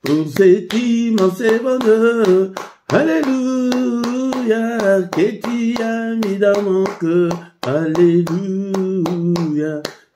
pour cet immense bonheur. Alléluia, que tu as mis dans mon cœur. Alléluia,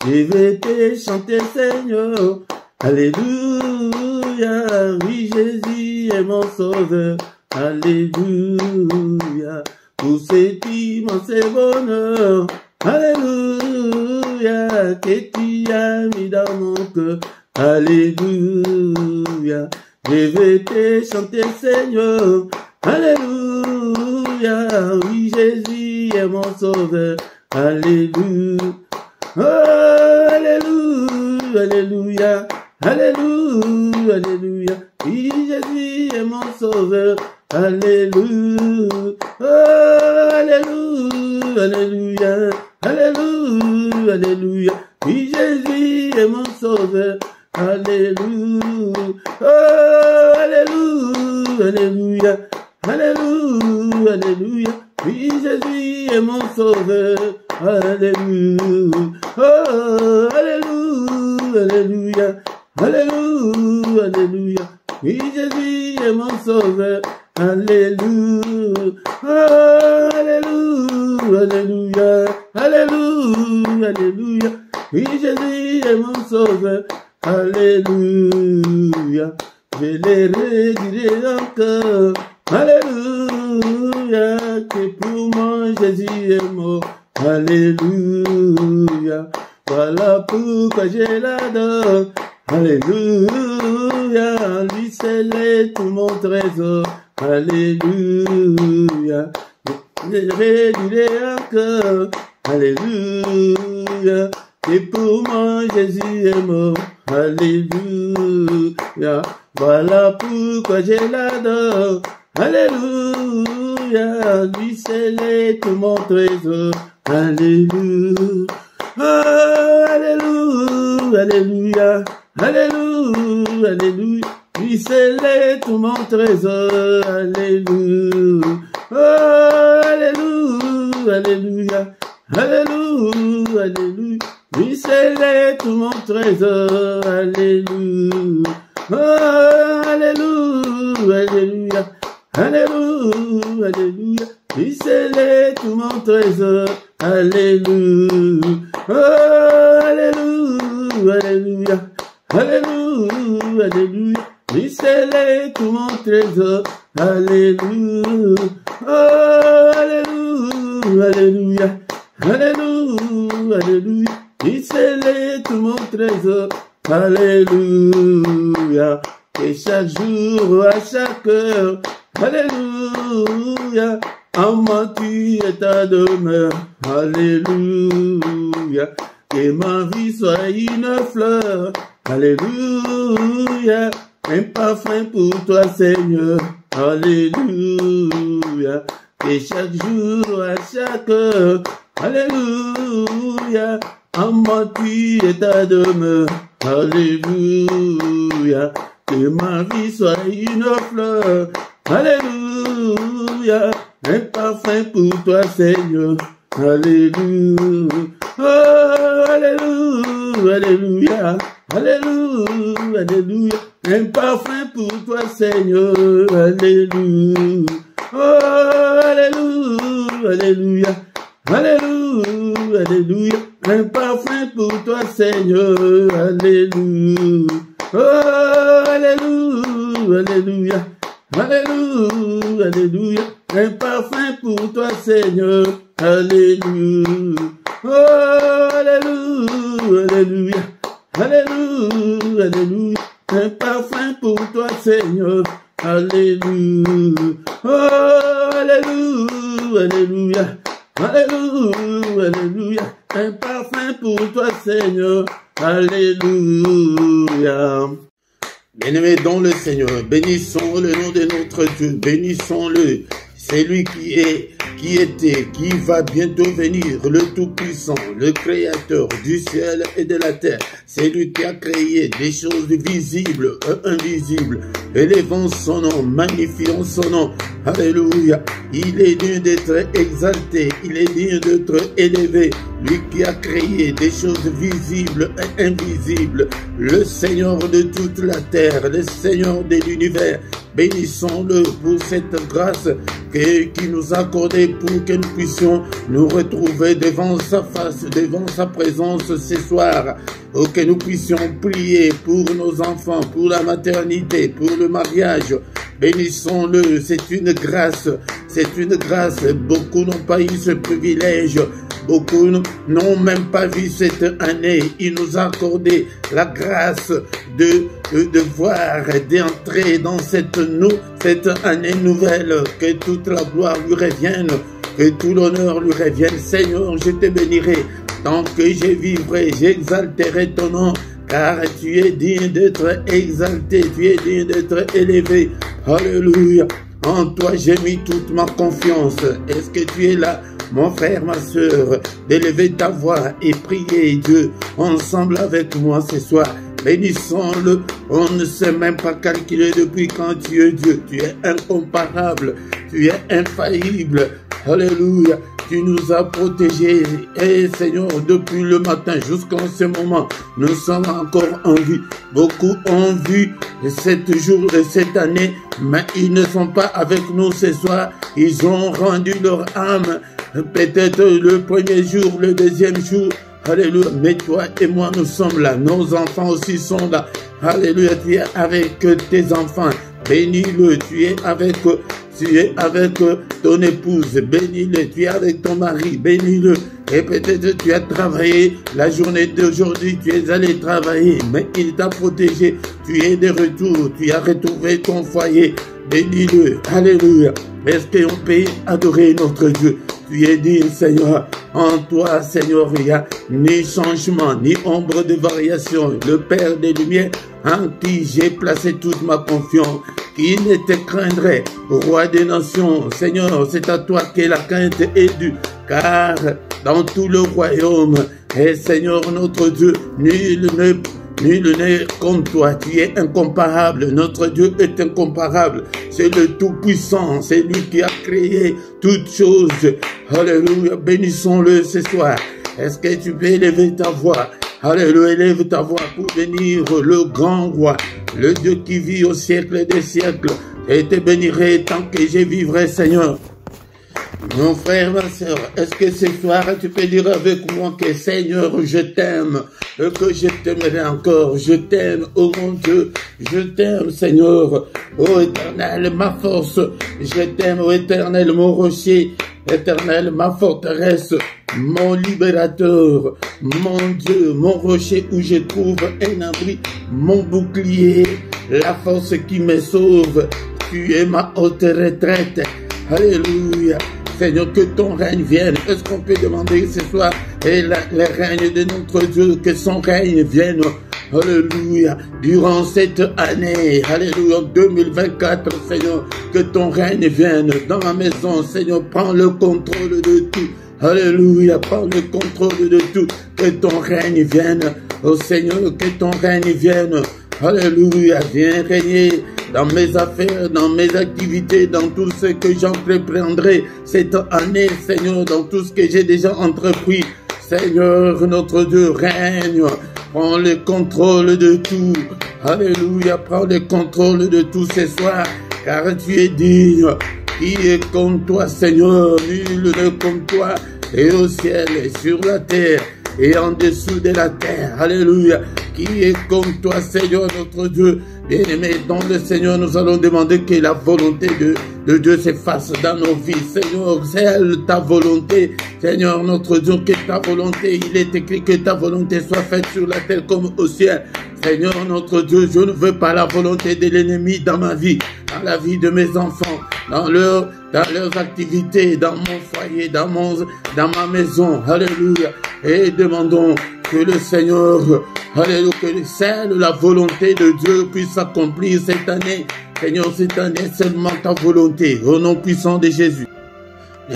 je vais te chanter, Seigneur. Alléluia, oui, Jésus est mon sauveur. Alléluia, pour cet immense bonheur. Alléluia, que tu as mis dans mon cœur. Alléluia, je vais te chanter, Seigneur. Alléluia, oui, Jésus est mon sauveur. Alléluia, oh, alléluia, alléluia, alléluia, alléluia, oui, Jésus est mon sauveur. Alléluia, oh, alléluia, alléluia, alléluia, alléluia, oui, Jésus est mon sauveur. Alléluia, oh, alléluia, alléluia, alléluia, alléluia, oui, Jésus est mon sauveur. Alléluia, oh, alléluia, alléluia, alléluia, alléluia, oui, Jésus est mon sauveur. Alléluia, oh, alléluia, alléluia, alléluia, alléluia, oui, Jésus est mon sauveur. Alléluia, je les redirai encore. Alléluia, que pour moi Jésus est mort. Alléluia, voilà pourquoi je l'adore. Alléluia, lui c'est tout mon trésor. Alléluia, je les redirai encore. Alléluia, et pour moi Jésus est mort. Alléluia, voilà pourquoi je l'adore. Alléluia, lui c'est tout mon trésor. Alléluia, oh, alléluia, alléluia, alléluia, alléluia, lui c'est tout mon trésor. Alléluia, oh, alléluia, alléluia, alléluia, alléluia, lui c'est tout mon trésor. Alléluia, oh, alléluia, alléluia, alléluia, alléluia, lui c'est tout mon trésor. Alléluia, oh, alléluia, alléluia, alléluia, alléluia, lui c'est tout mon trésor. Alléluia, oh, alléluia, alléluia, alléluia, alléluia, lui c'est tout mon trésor. Alléluia, et chaque jour, à chaque heure, alléluia, en moi tu es ta demeure. Alléluia, que ma vie soit une fleur. Alléluia, un parfum pour toi Seigneur. Alléluia, et chaque jour, à chaque heure, alléluia, en moi tu es ta demeure. Alléluia, que ma vie soit une fleur. Alléluia, un parfum pour toi Seigneur. Alléluia, oh, alléluia, alléluia, alléluia, alléluia, un parfum pour toi Seigneur. Alléluia, oh, alléluia, alléluia, alléluia, alléluia, un parfum pour toi Seigneur. Alléluia, oh, alléluia, alléluia, alléluia, alléluia, un parfum pour toi Seigneur. Alléluia, oh, alléluia, alléluia, alléluia, alléluia, un parfum pour toi Seigneur. Alléluia, oh, alléluia, alléluia, alléluia, alléluia, un parfum pour toi Seigneur. Alléluia. Bien-aimés dans le Seigneur, bénissons le nom de notre Dieu, bénissons-le. C'est lui qui est qui était, qui va bientôt venir, le Tout-Puissant, le Créateur du ciel et de la terre. C'est lui qui a créé des choses visibles et invisibles. Élevons son nom, magnifions son nom. Alléluia. Il est digne d'être exalté, il est digne d'être élevé. Lui qui a créé des choses visibles et invisibles. Le Seigneur de toute la terre, le Seigneur de l'univers. Bénissons-le pour cette grâce qui nous a accordée pour que nous puissions nous retrouver devant sa face, devant sa présence ce soir. Pour que nous puissions prier pour nos enfants, pour la maternité, pour le mariage. Bénissons-le, c'est une grâce, c'est une grâce. Beaucoup n'ont pas eu ce privilège. Beaucoup n'ont même pas vu cette année. Il nous a accordé la grâce de voir, d'entrer dans cette année nouvelle. Que toute la gloire lui revienne, que tout l'honneur lui revienne. Seigneur, je te bénirai. Tant que je vivrai, j'exalterai ton nom. Car tu es digne d'être exalté, tu es digne d'être élevé. Alléluia. En toi j'ai mis toute ma confiance. Est-ce que tu es là, mon frère, ma soeur, d'élever ta voix et prier Dieu ensemble avec moi ce soir? Bénissons-le. On ne sait même pas calculer depuis quand tu es Dieu. Tu es incomparable, tu es infaillible. Alléluia. Tu nous as protégés. Et Seigneur, depuis le matin jusqu'en ce moment, nous sommes encore en vie. Beaucoup ont vu cette année, mais ils ne sont pas avec nous ce soir. Ils ont rendu leur âme. Peut-être le premier jour, le deuxième jour. Alléluia. Mais toi et moi, nous sommes là. Nos enfants aussi sont là. Alléluia. Tu es avec tes enfants. Bénis-le. Tu es avec ton épouse, bénis-le. Tu es avec ton mari, bénis-le. Et peut-être tu as travaillé la journée d'aujourd'hui, tu es allé travailler, mais il t'a protégé. Tu es de retour, tu as retrouvé ton foyer, bénis-le. Alléluia. Est-ce qu'on peut adorer notre Dieu? Tu es digne, Seigneur. En toi, Seigneur, il n'y a ni changement, ni ombre de variation. Le Père des Lumières, en qui j'ai placé toute ma confiance. Qui ne te craindrait, Roi des nations? Seigneur, c'est à toi que la crainte est due. Car dans tout le royaume, et Seigneur notre Dieu, nul n'est comme toi. Tu es incomparable. Notre Dieu est incomparable. C'est le Tout-Puissant. C'est lui qui a créé toutes choses. Alléluia. Bénissons-le ce soir. Est-ce que tu peux élever ta voix? Alléluia, élève ta voix pour bénir le grand roi, le Dieu qui vit au siècle des siècles. Et te bénirai tant que je vivrai, Seigneur. Mon frère, ma soeur, est-ce que ce soir tu peux dire avec moi que Seigneur, je t'aime, que je t'aimerai encore, je t'aime, oh mon Dieu, je t'aime, Seigneur, oh Éternel, ma force, je t'aime, oh Éternel, mon rocher, Éternel, ma forteresse, mon libérateur, mon Dieu, mon rocher où je trouve un abri, mon bouclier, la force qui me sauve, tu es ma haute retraite, alléluia. Seigneur, que ton règne vienne. Est-ce qu'on peut demander ce soir et le règne de notre Dieu, que son règne vienne, alléluia, durant cette année, alléluia, 2024, Seigneur, que ton règne vienne dans ma maison, Seigneur, prends le contrôle de tout, alléluia, prends le contrôle de tout, que ton règne vienne, oh Seigneur, que ton règne vienne, alléluia, viens régner dans mes affaires, dans mes activités, dans tout ce que j'entreprendrai cette année, Seigneur, dans tout ce que j'ai déjà entrepris. Seigneur, notre Dieu, règne, prends le contrôle de tout. Alléluia, prends le contrôle de tout ce soir, car tu es digne. Qui est comme toi, Seigneur? Nul n'est comme toi, et au ciel, et sur la terre, et en dessous de la terre. Alléluia. Qui est comme toi, Seigneur, notre Dieu? Bien-aimé, dans le Seigneur, nous allons demander que la volonté de Dieu se fasse dans nos vies. Seigneur, c'est ta volonté. Seigneur, notre Dieu, que ta volonté, il est écrit que ta volonté soit faite sur la terre comme au ciel. Seigneur, notre Dieu, je ne veux pas la volonté de l'ennemi dans ma vie, dans la vie de mes enfants, dans leurs activités, dans mon foyer, dans ma maison. Alléluia. Et demandons que le Seigneur, alléluia, que celle, la volonté de Dieu puisse s'accomplir cette année. Seigneur, cette année, seulement ta volonté, au nom puissant de Jésus.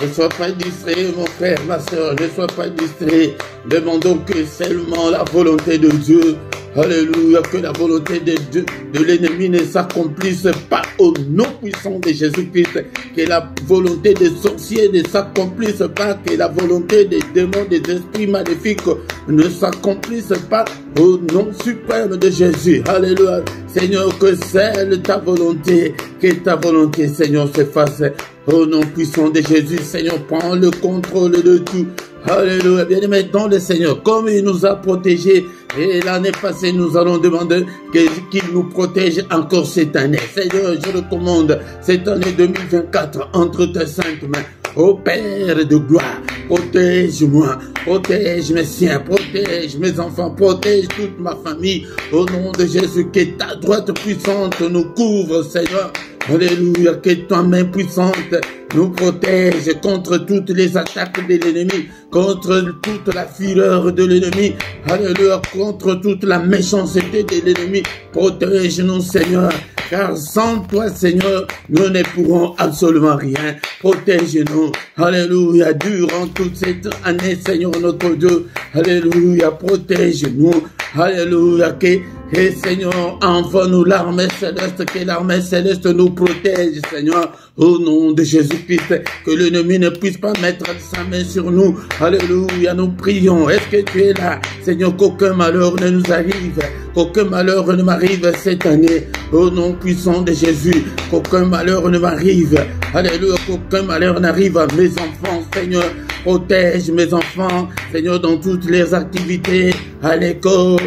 Ne sois pas distrait, mon frère, ma soeur, ne sois pas distrait. Demandons que seulement la volonté de Dieu, alléluia, que la volonté de l'ennemi ne s'accomplisse pas au nom puissant de Jésus-Christ. Que la volonté des sorciers ne s'accomplisse pas, que la volonté des démons, des esprits maléfiques ne s'accomplisse pas au nom suprême de Jésus. Alléluia. Seigneur, que celle ta volonté, que ta volonté, Seigneur, se fasse au nom puissant de Jésus. Seigneur, prends le contrôle de tout. Alléluia. Bien-aimé dans le Seigneur, comme il nous a protégés, et l'année passée, nous allons demander qu'il nous protège encore cette année. Seigneur, je recommande cette année 2024 entre tes saintes mains. Ô Père de gloire, protège-moi, protège mes siens, protège mes enfants, protège toute ma famille. Au nom de Jésus, que ta droite puissante nous couvre, Seigneur. Alléluia, que ta main puissante nous protège contre toutes les attaques de l'ennemi, contre toute la fureur de l'ennemi, alléluia, contre toute la méchanceté de l'ennemi. Protège-nous, Seigneur, car sans toi, Seigneur, nous ne pourrons absolument rien. Protège-nous, alléluia, durant toute cette année, Seigneur notre Dieu, alléluia, protège-nous, alléluia, et Seigneur, envoie-nous l'armée céleste, que l'armée céleste nous protège, Seigneur, au nom de Jésus-Christ, que l'ennemi ne puisse pas mettre sa main sur nous. Alléluia, nous prions. Est-ce que tu es là, Seigneur, qu'aucun malheur ne nous arrive, qu'aucun malheur ne m'arrive cette année, au nom puissant de Jésus, qu'aucun malheur ne m'arrive. Alléluia, qu'aucun malheur n'arrive à mes enfants, Seigneur. Protège mes enfants, Seigneur, dans toutes les activités, à l'école,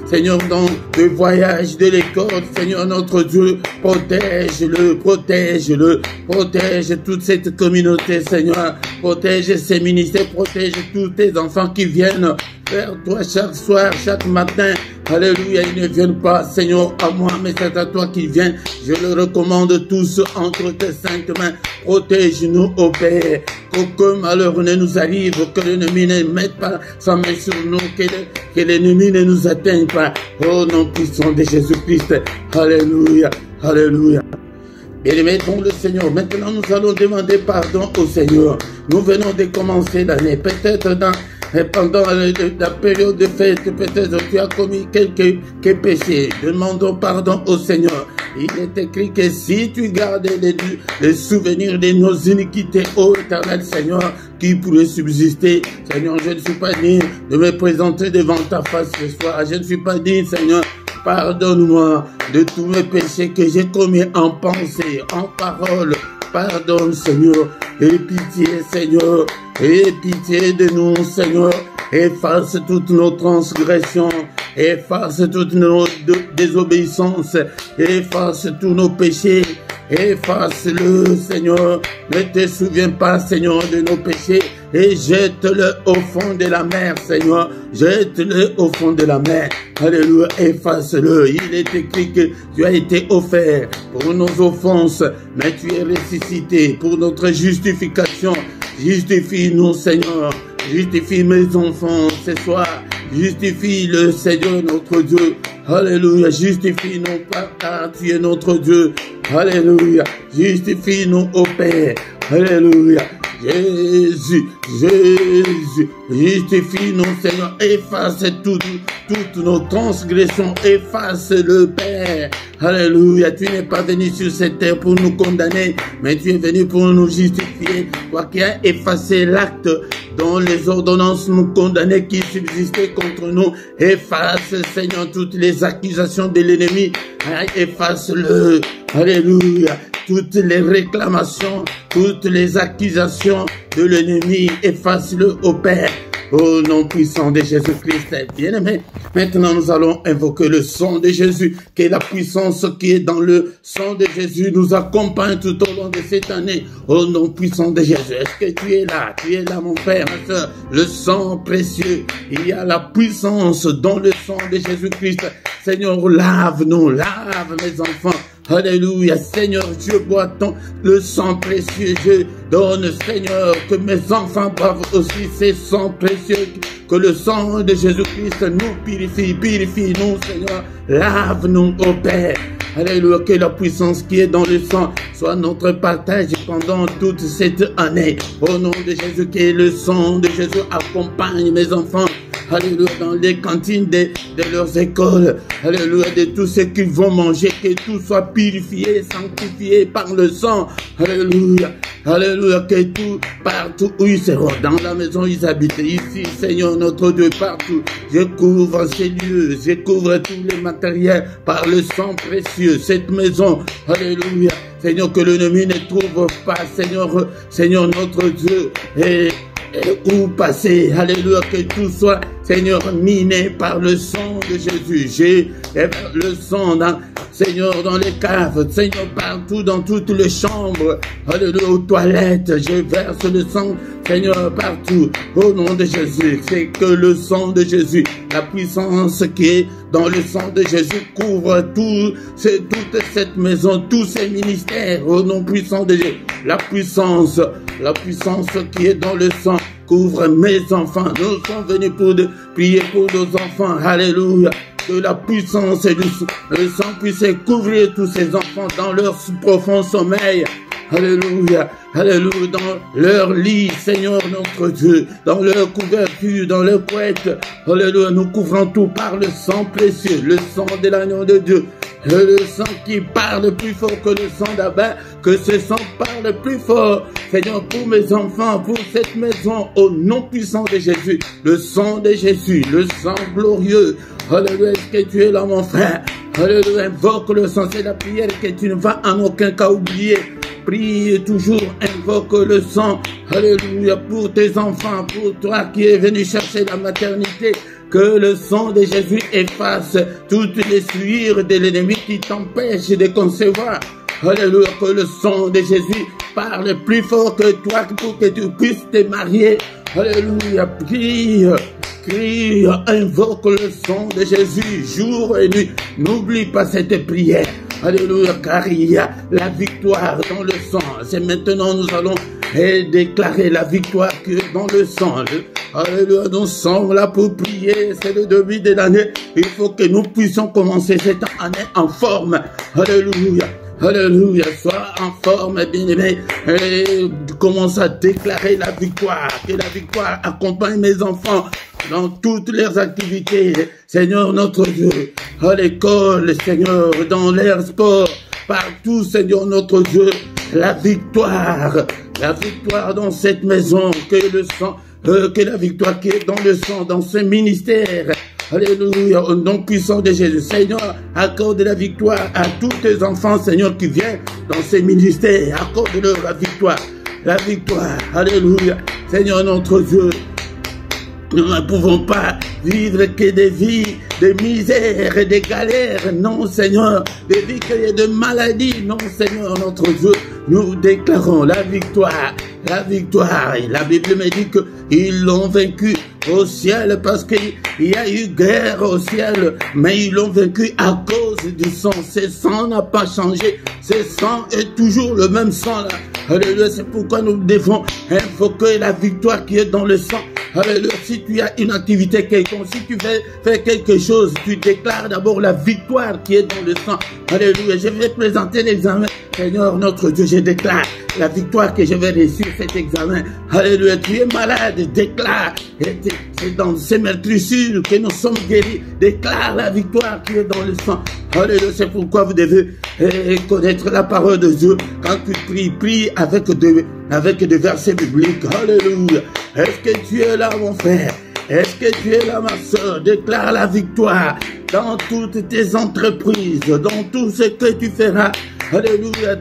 Seigneur, dans le voyage de l'école, Seigneur notre Dieu, protège-le, protège-le, protège toute cette communauté, Seigneur, protège ces ministères, protège tous tes enfants qui viennent vers toi chaque soir, chaque matin. Alléluia, ils ne viennent pas, Seigneur, à moi, mais c'est à toi qu'ils viennent. Je le recommande tous entre tes saintes mains. Protège-nous, ô Père, qu'aucun malheur ne nous arrive, que l'ennemi ne mette pas sa main sur nous, que l'ennemi ne nous atteigne pas. Au nom puissant de Jésus-Christ. Alléluia, alléluia. Bien-aimés dans le Seigneur, maintenant nous allons demander pardon au Seigneur. Nous venons de commencer l'année, peut-être pendant la période de fête, peut-être tu as commis quelques péchés. Demandons pardon au Seigneur. Il est écrit que si tu gardes les souvenirs de nos iniquités, ô éternel Seigneur, qui pourrait subsister. Seigneur, je ne suis pas digne de me présenter devant ta face ce soir. Je ne suis pas digne, Seigneur. Pardonne-moi de tous mes péchés que j'ai commis en pensée, en parole. Pardonne, Seigneur. Et pitié, Seigneur. Et pitié de nous, Seigneur. Efface toutes nos transgressions. Efface toutes nos désobéissances. Efface tous nos péchés. Efface-le, Seigneur. Ne te souviens pas, Seigneur, de nos péchés. Et jette-le au fond de la mer, Seigneur. Jette-le au fond de la mer. Alléluia, efface-le. Il est écrit que tu as été offert pour nos offenses, mais tu es ressuscité pour notre justification. Justifie-nous, Seigneur. Justifie mes enfants ce soir. Justifie le Seigneur notre Dieu. Alléluia. Justifie-nous, Papa, tu es notre Dieu. Alléluia. Justifie-nous, ô Père. Alléluia. Jésus, Jésus, justifie-nous, Seigneur, efface toutes nos transgressions, efface le Père. Alléluia, tu n'es pas venu sur cette terre pour nous condamner, mais tu es venu pour nous justifier. Toi qui as effacé l'acte dont les ordonnances nous condamnaient qui subsistaient contre nous, efface, Seigneur, toutes les accusations de l'ennemi, efface-le. Alléluia. Toutes les réclamations, toutes les accusations de l'ennemi, efface-le au Père, au nom puissant de Jésus-Christ. Bien-aimé, maintenant nous allons invoquer le sang de Jésus, que la puissance qui est dans le sang de Jésus nous accompagne tout au long de cette année, au nom puissant de Jésus. Est-ce que tu es là? Tu es là, mon frère, ma soeur. Le sang précieux, il y a la puissance dans le sang de Jésus-Christ. Seigneur, lave-nous, lave mes enfants. Alléluia, Seigneur, je bois le sang précieux, je donne, Seigneur, que mes enfants boivent aussi ces sangs précieux, que le sang de Jésus-Christ nous purifie, purifie-nous, Seigneur, lave-nous, ô Père. Alléluia, que la puissance qui est dans le sang soit notre partage pendant toute cette année. Au nom de Jésus, que le sang de Jésus accompagne mes enfants. Alléluia, dans les cantines de leurs écoles. Alléluia, de tout ce qu'ils vont manger, que tout soit purifié, sanctifié par le sang. Alléluia, alléluia, que tout, partout où ils seront, dans la maison où ils habitent, ici, Seigneur notre Dieu, partout, je couvre ces lieux, je couvre tous les matériels par le sang précieux, cette maison. Alléluia, Seigneur, que l'ennemi ne trouve pas, Seigneur notre Dieu, et où passer. Alléluia, que tout soit, Seigneur, miné par le sang de Jésus. J'ai le sang, Seigneur, dans les caves, Seigneur, partout, dans toutes les chambres. Alléluia, aux toilettes, je verse le sang, Seigneur, partout. Au nom de Jésus, c'est que le sang de Jésus, la puissance qui est dans le sang de Jésus couvre toute cette maison, tous ces ministères. Au nom puissant de Jésus, la puissance qui est dans le sang couvre mes enfants. Nous sommes venus pour prier pour nos enfants. Alléluia. Que la puissance et le sang puisse couvrir tous ces enfants dans leur profond sommeil. Alléluia, alléluia, dans leur lit, Seigneur notre Dieu, dans leur couverture, dans leur couette. Alléluia, nous couvrons tout par le sang précieux, le sang de l'agneau de Dieu. Le sang qui parle plus fort que le sang d'Abel, que ce sang parle plus fort, Seigneur, pour mes enfants, pour cette maison, au nom puissant de Jésus, le sang de Jésus, le sang glorieux. Alléluia, est-ce que tu es là, mon frère? Alléluia, invoque le sang, c'est la prière que tu ne vas en aucun cas oublier. Prie toujours, invoque le sang. Alléluia, pour tes enfants, pour toi qui es venu chercher la maternité. Que le sang de Jésus efface toutes les souillures de l'ennemi qui t'empêchent de concevoir. Alléluia, que le sang de Jésus parle plus fort que toi pour que tu puisses te marier. Alléluia, prie, crie, invoque le sang de Jésus jour et nuit. N'oublie pas cette prière. Alléluia, car il y a la victoire dans le sang. C'est maintenant nous allons déclarer la victoire qui est dans le sang. Alléluia, nous sommes là pour prier. C'est le début de l'année. Il faut que nous puissions commencer cette année en forme. Alléluia. Alléluia, sois en forme, bien-aimé, et commence à déclarer la victoire, que la victoire accompagne mes enfants dans toutes leurs activités, Seigneur notre Dieu, à l'école, Seigneur, dans l'air sport, partout, Seigneur notre Dieu, la victoire dans cette maison, que la victoire qui est dans le sang, dans ce ministère. Alléluia, au nom puissant de Jésus. Seigneur, accorde la victoire à tous tes enfants, Seigneur, qui viennent dans ces ministères. Accorde-leur la victoire. La victoire. Alléluia. Seigneur, notre Dieu, nous ne pouvons pas vivre que des vies de misère et de galères. Non, Seigneur, des vies de maladies. Non, Seigneur, notre Dieu, nous déclarons la victoire. La victoire. Et la Bible me dit qu'ils l'ont vaincu au ciel parce qu'il y a eu guerre au ciel, mais ils l'ont vaincu à cause du sang. Ce sang n'a pas changé. Ce sang est toujours le même sang là. Alléluia, c'est pourquoi nous devons invoquer la victoire qui est dans le sang. Alléluia, si tu as une activité quelconque, si tu veux faire quelque chose, tu déclares d'abord la victoire qui est dans le sang. Alléluia, je vais présenter l'examen. Seigneur notre Dieu, je déclare la victoire que je vais réussir cet examen. Alléluia, tu es malade, déclare. C'est dans ces meurtrissures que nous sommes guéris. Déclare la victoire qui est dans le sang. Alléluia, c'est pourquoi vous devez connaître la parole de Dieu. Quand tu prie avec des versets bibliques. Alléluia. Est-ce que tu es là, mon frère? Est-ce que tu es là, ma soeur? Déclare la victoire dans toutes tes entreprises, dans tout ce que tu feras. Alléluia,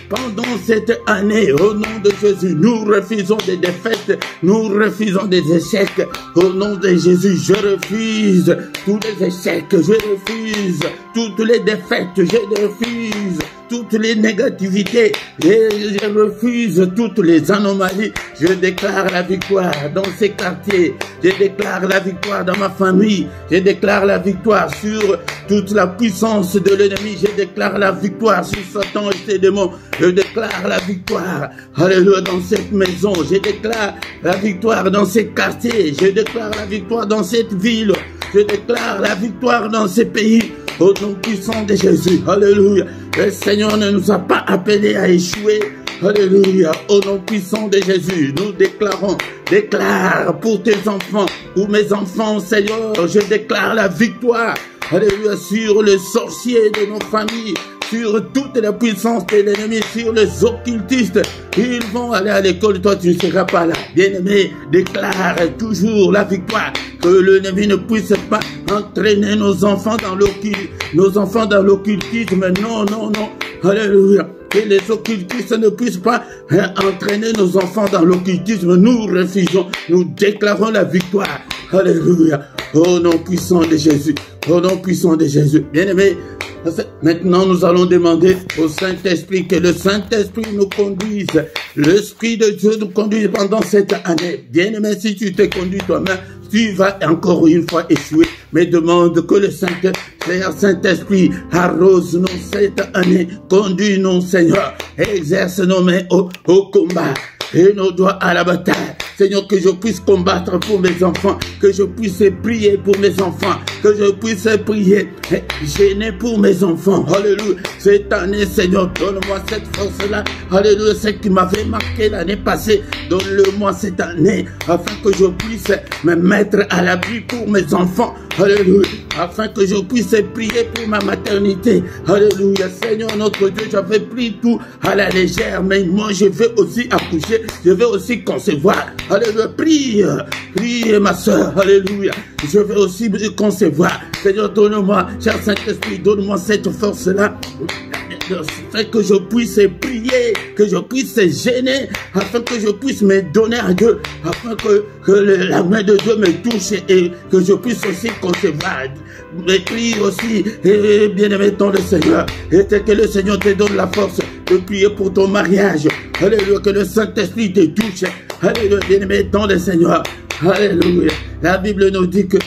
pendant cette année, au nom de Jésus, nous refusons des défaites, nous refusons des échecs. Au nom de Jésus, je refuse tous les échecs, je refuse toutes les défaites, je refuse toutes les négativités, je refuse toutes les anomalies. Je déclare la victoire dans ces quartiers, je déclare la victoire dans ma famille, je déclare la victoire sur toute la puissance de l'ennemi, je déclare la victoire sur Satan et ses démons, je déclare la victoire, alléluia, dans cette maison, je déclare la victoire dans ces quartiers, je déclare la victoire dans cette ville, je déclare la victoire dans ces pays. au nom puissant de Jésus. Alléluia. Le Seigneur ne nous a pas appelés à échouer. Alléluia. Au nom puissant de Jésus, nous déclarons, déclare pour tes enfants, pour mes enfants, Seigneur, je déclare la victoire. Alléluia, sur les sorciers de nos familles, sur toute la puissance de l'ennemi, sur les occultistes. Ils vont aller à l'école, toi tu ne seras pas là. Bien-aimé, déclare toujours la victoire. Que l'ennemi ne puisse pas entraîner nos enfants dans l'occultisme. Non, non, non. Alléluia. Que les occultistes ne puissent pas entraîner nos enfants dans l'occultisme. Nous refugeons, nous déclarons la victoire. Alléluia. Au nom puissant de Jésus. Au nom puissant de Jésus. Bien-aimé, maintenant nous allons demander au Saint-Esprit que le Saint-Esprit nous conduise. L'Esprit de Dieu nous conduise pendant cette année. Bien-aimé, si tu t'es conduit toi-même, tu vas encore une fois échouer. Mais demande que le Saint-Esprit arrose-nous cette année. Conduis-nous, Seigneur. Exerce nos mains au combat et nos doigts à la bataille. Seigneur, que je puisse combattre pour mes enfants, que je puisse prier pour mes enfants, que je puisse prier, gêner pour mes enfants. Alléluia. Cette année, Seigneur, donne-moi cette force-là. Alléluia. Ce qui m'avait marqué l'année passée, donne-le-moi cette année, afin que je puisse me mettre à l'abri pour mes enfants. Alléluia. Afin que je puisse prier pour ma maternité. Alléluia. Seigneur, notre Dieu, j'avais pris tout à la légère, mais moi, je vais aussi accoucher, je vais aussi concevoir. Alléluia, prie ma soeur, alléluia, je vais aussi concevoir. Seigneur, donne-moi, cher Saint-Esprit, donne-moi cette force-là, afin que je puisse prier, que je puisse gêner, afin que je puisse me donner à Dieu, afin que la main de Dieu me touche et que je puisse aussi concevoir. Mais prie aussi, et bien-aimé dans le Seigneur, et que le Seigneur te donne la force de prier pour ton mariage. Alléluia, que le Saint-Esprit te touche. Alléluia, bien-aimé dans le Seigneur. Alléluia. La Bible nous dit que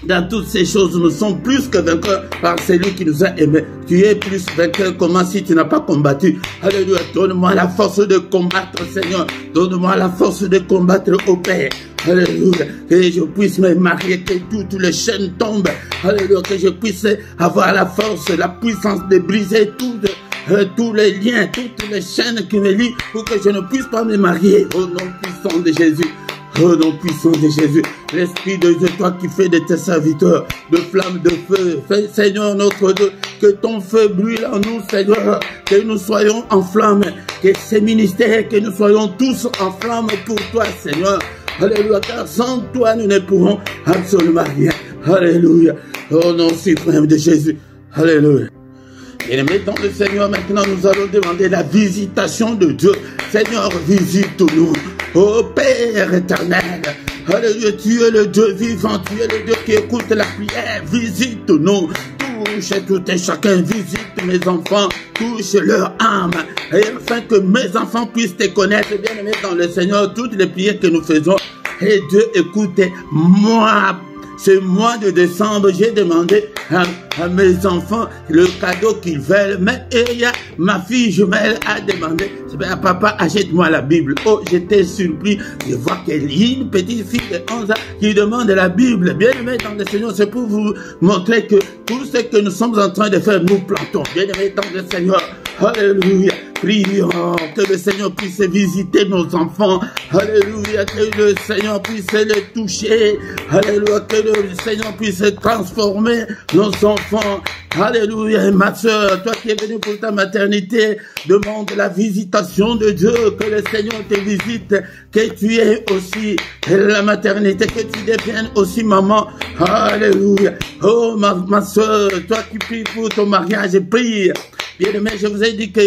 dans toutes ces choses, nous sommes plus que vainqueurs par celui qui nous a aimés. Tu es plus vainqueur, comment si tu n'as pas combattu? Alléluia, donne-moi la force de combattre, Seigneur. Donne-moi la force de combattre au Père. Alléluia, que je puisse me marier, que toutes les chaînes tombent. Alléluia, que je puisse avoir la force, la puissance de briser tous les liens, toutes les chaînes qui me lient pour que je ne puisse pas me marier. Au nom puissant de Jésus. Au nom puissant de Jésus, l'Esprit de Dieu, toi qui fais de tes serviteurs de flammes de feu, fais, Seigneur notre Dieu, que ton feu brûle en nous, Seigneur, que nous soyons en flamme, que ces ministères, que nous soyons tous en flamme pour toi, Seigneur. Alléluia, car sans toi, nous ne pourrons absolument rien. Alléluia, au nom suprême de Jésus. Alléluia. Et mettons le Seigneur, maintenant nous allons demander la visitation de Dieu. Seigneur, visite-nous. Ô Père éternel, alléluia, tu es le Dieu vivant, tu es le Dieu qui écoute la prière. Visite-nous, touche tout et chacun, visite mes enfants, touche leur âme, et afin que mes enfants puissent te connaître, bien aimé dans le Seigneur, toutes les prières que nous faisons. Et Dieu, écoutez-moi. Ce mois de décembre, j'ai demandé à mes enfants le cadeau qu'ils veulent. Mais ma fille jumelle a demandé, papa, achète-moi la Bible. Oh, j'étais surpris de voir qu'il y a une petite fille de 11 ans qui demande la Bible. Bien aimé dans le Seigneur, c'est pour vous montrer que tout ce que nous sommes en train de faire, nous plantons. Bien aimé dans le Seigneur. Alléluia. Prions que le Seigneur puisse visiter nos enfants. Alléluia. Que le Seigneur puisse les toucher. Alléluia. Que le Seigneur puisse transformer nos enfants. Alléluia. Ma soeur, toi qui es venue pour ta maternité, demande la visitation de Dieu. Que le Seigneur te visite. Que tu aies aussi la maternité. Que tu deviennes aussi maman. Alléluia. Oh ma soeur, toi qui pries pour ton mariage, prie. Bien-aimé, je vous ai dit que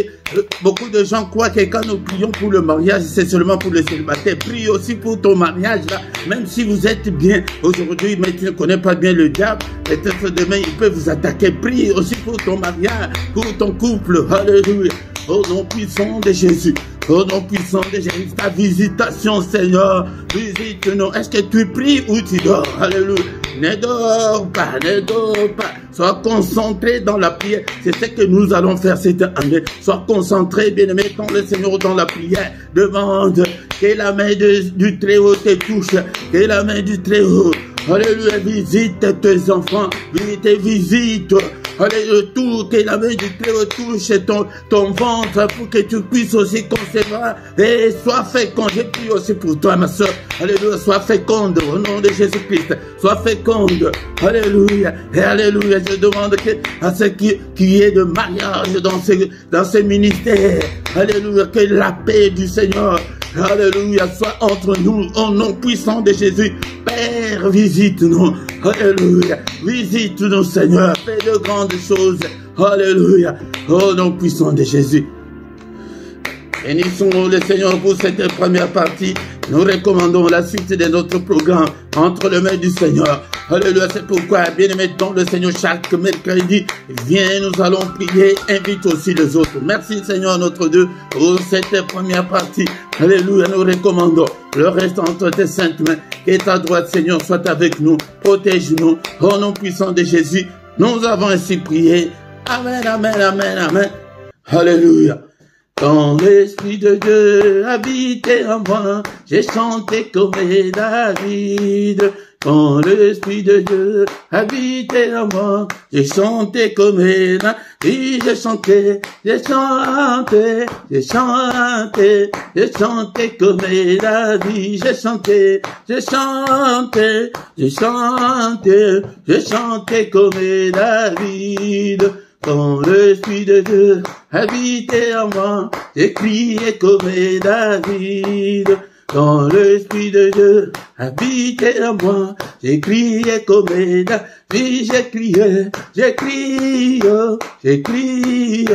beaucoup de gens croient que quand nous prions pour le mariage, c'est seulement pour le célibataire. Prie aussi pour ton mariage, là. Même si vous êtes bien aujourd'hui, mais tu ne connais pas bien le diable, peut-être demain, il peut vous attaquer. Prie aussi pour ton mariage, pour ton couple. Alléluia. Au nom puissant de Jésus. Au nom puissant de Jésus. Ta visitation, Seigneur. Visite-nous. Est-ce que tu pries ou tu dors? Alléluia. Ne dors pas, ne dors pas. Sois concentré dans la prière. C'est ce que nous allons faire cette année. Sois concentré, bien-aimé, dans le Seigneur, dans la prière. Demande que la main du Très-Haut te touche. Que la main du Très-Haut, Alléluia, visite tes enfants, visite. Alléluia, tout que la main du Christ touche ton ventre pour que tu puisses aussi concevoir et sois féconde. Je prie aussi pour toi, ma soeur. Alléluia, sois féconde au nom de Jésus-Christ. Sois féconde. Alléluia. Et alléluia, je demande à ceux qui est de mariage dans ce ministère. Alléluia, que la paix du Seigneur, alléluia, soit entre nous au nom puissant de Jésus. Père, visite-nous. Alléluia. Visite-nous, Seigneur. Fais de grandes choses. Alléluia. Au nom puissant de Jésus. Bénissons le Seigneur pour cette première partie. Nous recommandons la suite de notre programme entre les mains du Seigneur. Alléluia, c'est pourquoi, bien-aimés dans le Seigneur, chaque mercredi, viens, nous allons prier, invite aussi les autres. Merci Seigneur notre Dieu pour cette première partie. Alléluia, nous recommandons le reste entre tes saintes mains. Que ta droite, Seigneur, soit avec nous, protège-nous, au nom puissant de Jésus. Nous avons ainsi prié. Amen, amen, amen, amen. Alléluia. Quand l'Esprit de Dieu habitait en moi, j'ai chanté comme David. Quand l'Esprit de Dieu habitait en moi, j'ai chanté comme David. J'ai chanté, j'ai chanté, j'ai chanté, j'ai chanté comme David. J'ai chanté, j'ai chanté, j'ai chanté, j'ai chanté comme David. Quand l'Esprit de Dieu habitait en moi, j'ai crié comme David. Quand l'Esprit de Dieu habitait en moi, j'ai crié comme David. J'ai crié, j'ai crié, j'ai crié,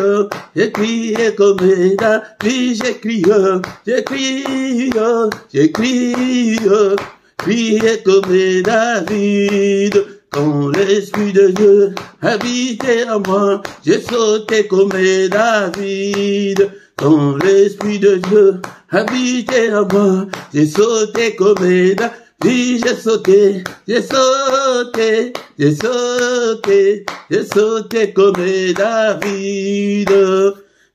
j'ai crié comme David. J'ai crié, j'ai crié, j'ai crié, crié comme David. Quand l'Esprit de Dieu habitait en moi, j'ai sauté comme David. Quand l'Esprit de Dieu habitait en moi, j'ai sauté comme David. J'ai sauté, j'ai sauté, j'ai sauté, j'ai sauté comme David.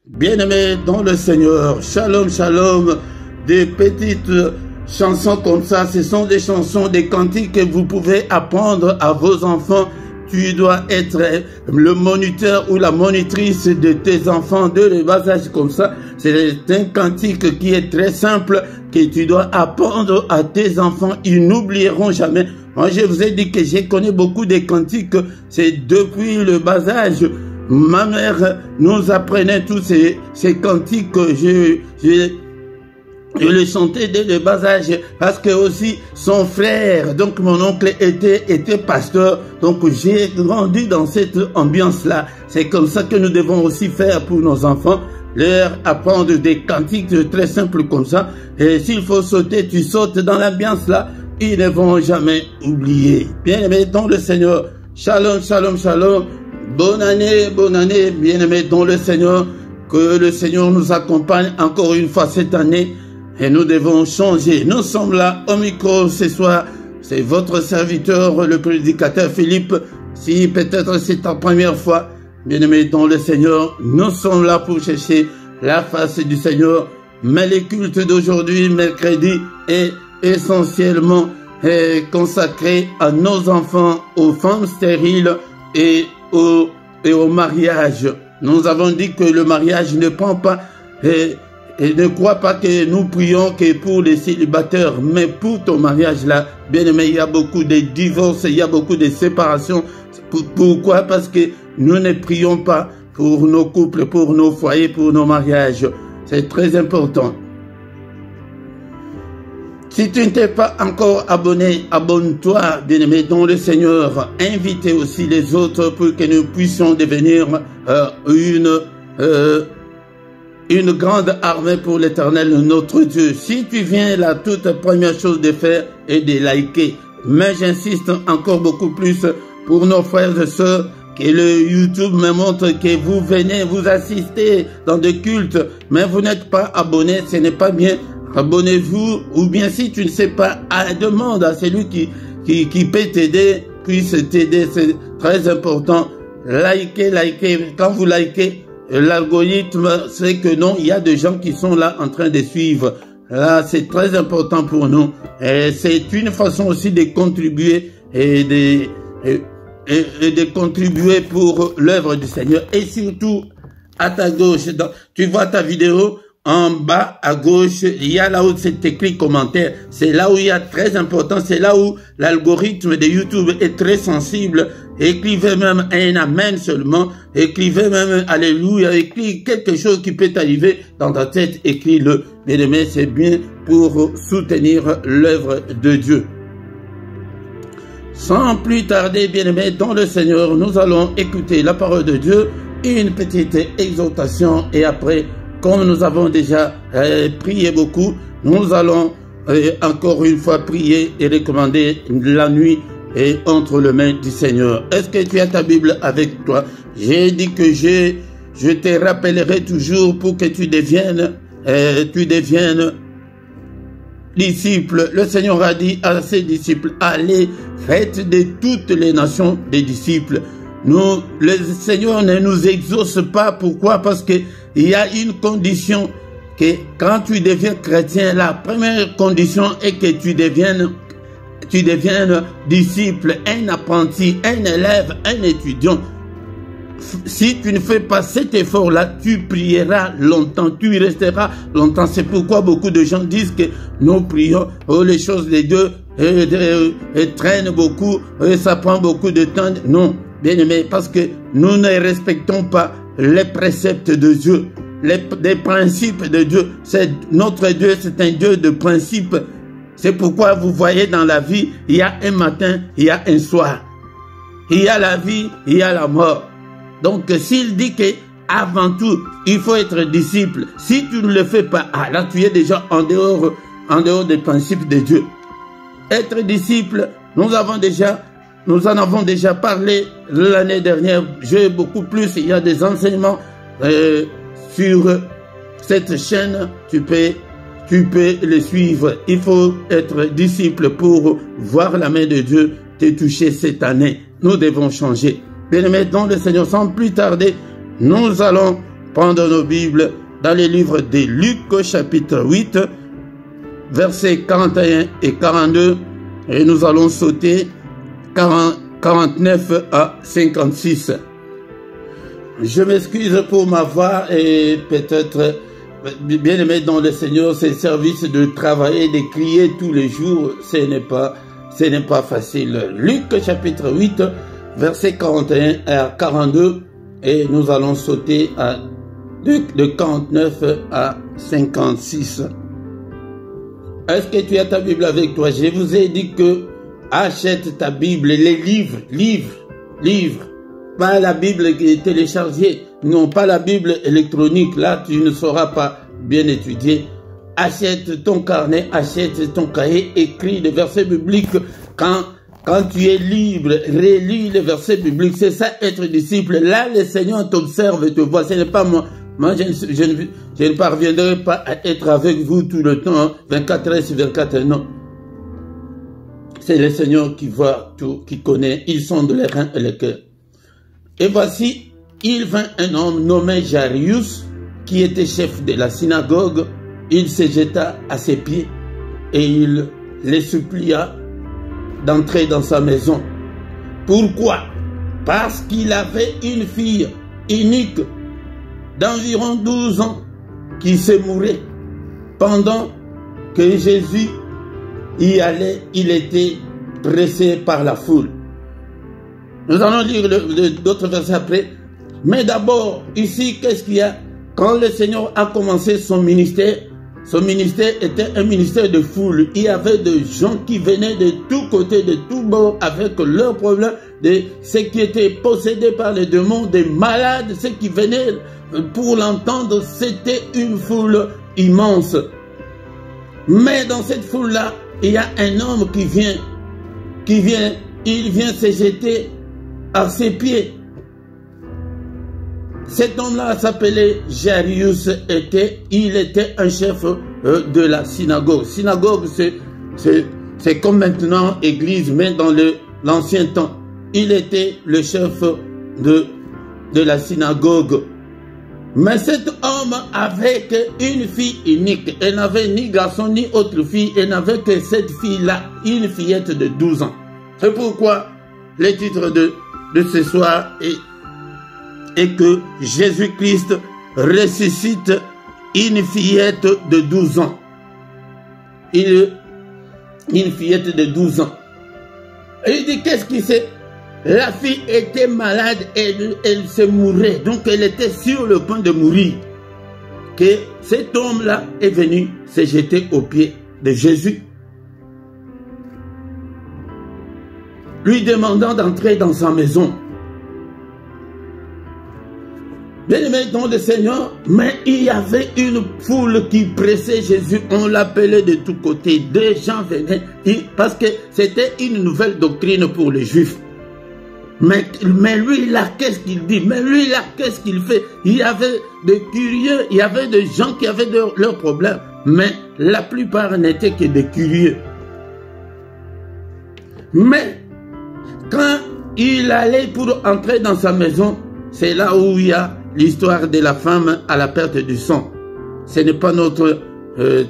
Bien-aimés dans le Seigneur, shalom, shalom, des petites chansons comme ça, ce sont des chansons, des cantiques que vous pouvez apprendre à vos enfants. Tu dois être le moniteur ou la monitrice de tes enfants de le bas âge comme ça. C'est un cantique qui est très simple que tu dois apprendre à tes enfants. Ils n'oublieront jamais. Moi, je vous ai dit que j'ai connu beaucoup de cantiques. C'est depuis le bas âge. Ma mère nous apprenait tous ces cantiques que je le chantais dès le bas âge parce que aussi son frère, donc mon oncle était pasteur, donc j'ai grandi dans cette ambiance-là. C'est comme ça que nous devons aussi faire pour nos enfants, leur apprendre des cantiques très simples comme ça. Et s'il faut sauter, tu sautes dans l'ambiance-là, ils ne vont jamais oublier. Bien-aimés dans le Seigneur, shalom, shalom, shalom, bonne année, bien-aimés dans le Seigneur, que le Seigneur nous accompagne encore une fois cette année. Et nous devons changer. Nous sommes là au micro ce soir. C'est votre serviteur, le prédicateur Philippe. Si peut-être c'est ta première fois, bien-aimé dans le Seigneur, nous sommes là pour chercher la face du Seigneur. Mais les cultes d'aujourd'hui, mercredi, est essentiellement consacré à nos enfants, aux femmes stériles et au mariage. Nous avons dit que le mariage ne prend pas... Et ne crois pas que nous prions que pour les célibataires, mais pour ton mariage là, bien aimé, il y a beaucoup de divorces, il y a beaucoup de séparations. Pourquoi? Parce que nous ne prions pas pour nos couples, pour nos foyers, pour nos mariages. C'est très important. Si tu ne t'es pas encore abonné, abonne-toi, bien-aimé, dans le Seigneur. Invitez aussi les autres pour que nous puissions devenir une grande armée pour l'Éternel, notre Dieu. Si tu viens, la toute première chose de faire est de liker. Mais j'insiste encore beaucoup plus pour nos frères et sœurs que le YouTube me montre que vous venez, vous assistez dans des cultes, mais vous n'êtes pas abonné, ce n'est pas bien. Abonnez-vous, ou bien si tu ne sais pas, demande à celui qui peut t'aider, puisse t'aider, c'est très important. Likez. Quand vous likez, l'algorithme sait que non, il y a des gens qui sont là en train de suivre. Là, c'est très important pour nous. Et c'est une façon aussi de contribuer et de contribuer pour l'œuvre du Seigneur. Et surtout, à ta gauche, tu vois ta vidéo, en bas à gauche, il y a là où c'est écrit commentaire. C'est là où il y a très important, c'est là où l'algorithme de YouTube est très sensible. Écrivez même un amen seulement, écrivez même alléluia, écrivez quelque chose qui peut t'arriver dans ta tête, écris-le. Bien aimé, c'est bien pour soutenir l'œuvre de Dieu. Sans plus tarder, bien aimé, dans le Seigneur, nous allons écouter la parole de Dieu, une petite exhortation et après, comme nous avons déjà prié beaucoup, nous allons encore une fois prier et recommander la nuit entre les mains du Seigneur. Est-ce que tu as ta Bible avec toi? J'ai dit que je te rappellerai toujours pour que tu deviennes disciples. Le Seigneur a dit à ses disciples, allez, faites de toutes les nations des disciples. Le Seigneur ne nous exauce pas. Pourquoi? Parce que il y a une condition que quand tu deviens chrétien, la première condition est que tu deviennes disciple, un apprenti, un élève, un étudiant. Si tu ne fais pas cet effort-là, tu prieras longtemps, tu y resteras longtemps. C'est pourquoi beaucoup de gens disent que nous prions, les choses de Dieu traînent beaucoup, ça prend beaucoup de temps. Non, bien aimé, parce que nous ne respectons pas les préceptes de Dieu, les principes de Dieu. Notre Dieu, c'est un Dieu de principes. C'est pourquoi vous voyez dans la vie, il y a un matin, il y a un soir. Il y a la vie, il y a la mort. Donc, s'il dit que avant tout, il faut être disciple, si tu ne le fais pas, là tu es déjà en dehors des principes de Dieu. Être disciple, nous en avons déjà parlé l'année dernière. J'ai beaucoup plus, il y a des enseignements sur cette chaîne, tu peux les suivre. Il faut être disciple pour voir la main de Dieu te toucher cette année. Nous devons changer. Bien-aimés dans le Seigneur, sans plus tarder, nous allons prendre nos Bibles dans les livres de Luc, chapitre 8, versets 41 et 42, et nous allons sauter 49 à 56. Je m'excuse pour ma voix et peut-être, bien aimé dans le Seigneur, c'est service de travailler, de crier tous les jours, ce n'est pas facile. Luc, chapitre 8, versets 41 à 42, et nous allons sauter de 49 à 56. Est-ce que tu as ta Bible avec toi? Je vous ai dit que achète ta Bible, les livres, pas la Bible téléchargée, non pas la Bible électronique, là tu ne sauras pas bien étudier. Achète ton carnet, achète ton cahier, écris des versets bibliques. Quand tu es libre, relis les versets bibliques, c'est ça être disciple. Là, le Seigneur t'observe et te voit. Ce n'est pas moi. Moi, je ne parviendrai pas à être avec vous tout le temps, 24 heures sur 24 heures, non. C'est le Seigneur qui voit tout, qui connaît. Ils sonde les reins et les cœurs. Et voici, il vint un homme nommé Jairus, qui était chef de la synagogue. Il se jeta à ses pieds et il les supplia d'entrer dans sa maison. Pourquoi? Parce qu'il avait une fille unique d'environ 12 ans qui se mourait. Pendant que Jésus y allait, il était pressé par la foule. Nous allons lire d'autres versets après. Mais d'abord, ici, qu'est-ce qu'il y a? Quand le Seigneur a commencé son ministère était un ministère de foule. Il y avait des gens qui venaient de tous côtés, de tous bords, avec leurs problèmes, de ceux qui étaient possédés par les démons, des malades, ceux qui venaient pour l'entendre. C'était une foule immense. Mais dans cette foule-là, il y a un homme qui vient, il vient se jeter à ses pieds. Cet homme-là s'appelait Jairus, il était un chef de la synagogue. Synagogue, c'est comme maintenant église, mais dans l'ancien temps. Il était le chef de la synagogue. Mais cet homme avait une fille unique. Elle n'avait ni garçon ni autre fille. Elle n'avait que cette fille-là, une fillette de 12 ans. C'est pourquoi le titre de ce soir est que Jésus-Christ ressuscite une fillette de 12 ans. Une fillette de 12 ans. Et il dit, qu'est-ce qui s'est... La fille était malade, elle se mourait, donc elle était sur le point de mourir. Que cet homme-là est venu se jeter aux pieds de Jésus, lui demandant d'entrer dans sa maison. Bien-aimé dans le Seigneur, mais il y avait une foule qui pressait Jésus, on l'appelait de tous côtés, des gens venaient, parce que c'était une nouvelle doctrine pour les Juifs. Mais lui là, qu'est-ce qu'il dit? Mais lui là, qu'est-ce qu'il fait? Il y avait de curieux, il y avait des gens qui avaient leurs problèmes, mais la plupart n'étaient que des curieux. Mais quand il allait pour entrer dans sa maison, c'est là où il y a l'histoire de la femme à la perte du sang. Ce n'est pas notre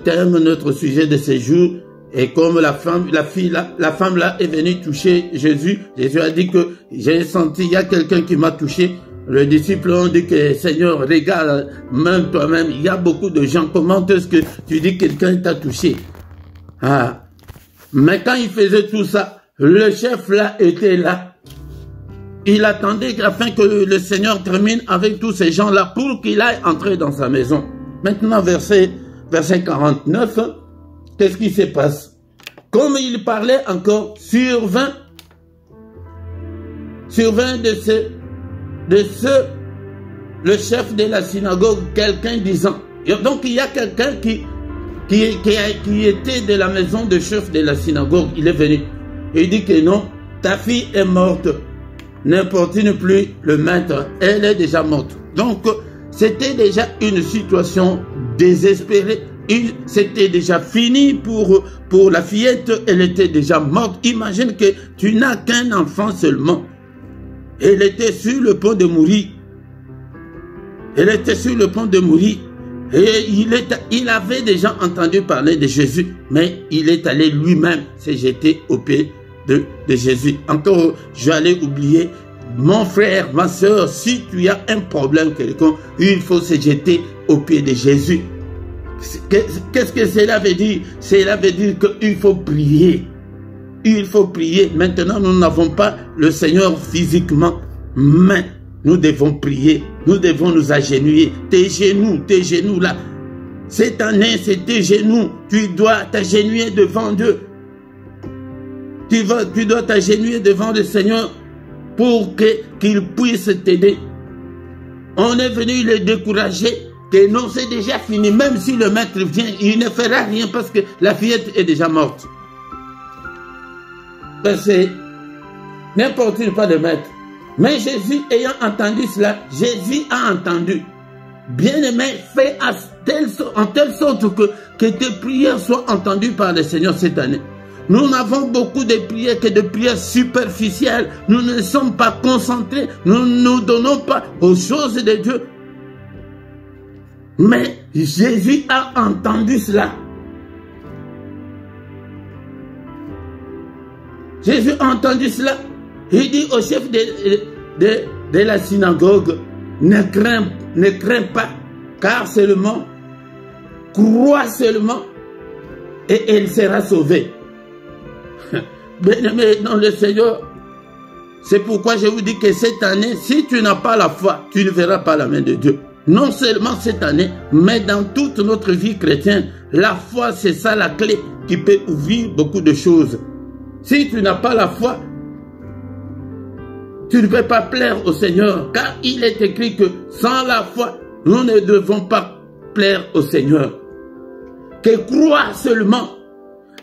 thème, notre sujet de ce jour. Et comme la femme là est venue toucher Jésus, Jésus a dit que j'ai senti, il y a quelqu'un qui m'a touché. Les disciples ont dit que Seigneur, regarde, même toi-même, il y a beaucoup de gens. Comment est-ce que tu dis que quelqu'un t'a touché? Ah. Mais quand il faisait tout ça, le chef là était là. Il attendait afin que le Seigneur termine avec tous ces gens-là pour qu'il aille entrer dans sa maison. Maintenant, verset 49, qu'est-ce qui se passe? Comme il parlait encore, survint le chef de la synagogue, quelqu'un disant, donc il y a quelqu'un qui était de la maison de chef de la synagogue, il est venu. Il dit que non, ta fille est morte, n'importune plus le maître, elle est déjà morte. Donc, c'était déjà une situation désespérée. C'était déjà fini pour la fillette, elle était déjà morte. Imagine que tu n'as qu'un enfant seulement. Elle était sur le point de mourir. Elle était sur le point de mourir. Et il avait déjà entendu parler de Jésus, mais il est allé lui-même se jeter aux pieds de Jésus. Encore, j'allais oublier, mon frère, ma soeur, si tu as un problème quelconque, il faut se jeter aux pieds de Jésus. Qu'est-ce que cela veut dire? Cela veut dire qu'il faut prier. Il faut prier. Maintenant, nous n'avons pas le Seigneur physiquement, mais nous devons prier. Nous devons nous agenouiller. Tes genoux là. Cette année, c'est tes genoux. Tu dois t'agenouiller devant Dieu. Tu dois t'agenouiller devant le Seigneur pour qu'il puisse t'aider. On est venu le décourager. Que non, c'est déjà fini. Même si le maître vient, il ne fera rien parce que la fillette est déjà morte. C'est n'importe pas le maître. Mais Jésus ayant entendu cela, Jésus a entendu. Bien-aimé, fais en telle sorte que tes prières soient entendues par le Seigneur cette année. Nous n'avons beaucoup de prières que de prières superficielles. Nous ne sommes pas concentrés. Nous ne nous donnons pas aux choses de Dieu. Mais Jésus a entendu cela. Jésus a entendu cela. Il dit au chef de la synagogue, ne crains pas, car seulement, crois seulement, et elle sera sauvée. Bien-aimé dans le Seigneur, c'est pourquoi je vous dis que cette année, si tu n'as pas la foi, tu ne verras pas la main de Dieu. Non seulement cette année, mais dans toute notre vie chrétienne, la foi, c'est ça la clé qui peut ouvrir beaucoup de choses. Si tu n'as pas la foi, tu ne peux pas plaire au Seigneur, car il est écrit que sans la foi, nous ne devons pas plaire au Seigneur. Que croire seulement.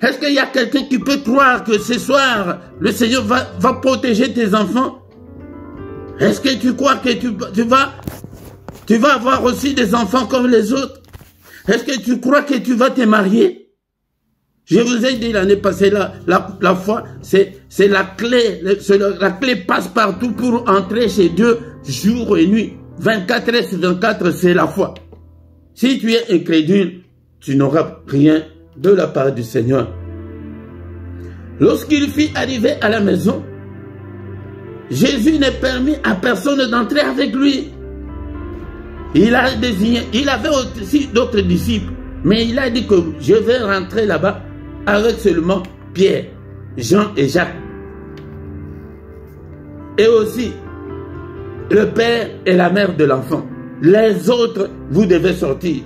Est-ce qu'il y a quelqu'un qui peut croire que ce soir, le Seigneur va protéger tes enfants? Est-ce que tu crois que tu vas avoir aussi des enfants comme les autres? Est-ce que tu crois que tu vas te marier? Je vous ai dit l'année passée, la foi, c'est la clé. La clé passe partout pour entrer chez Dieu jour et nuit. 24 heures sur 24, c'est la foi. Si tu es incrédule, tu n'auras rien de la part du Seigneur. Lorsqu'il fut arrivé à la maison, Jésus ne permit à personne d'entrer avec lui. Il a désigné, il avait aussi d'autres disciples, mais il a dit que je vais rentrer là-bas avec seulement Pierre, Jean et Jacques. Et aussi le père et la mère de l'enfant. Les autres, vous devez sortir.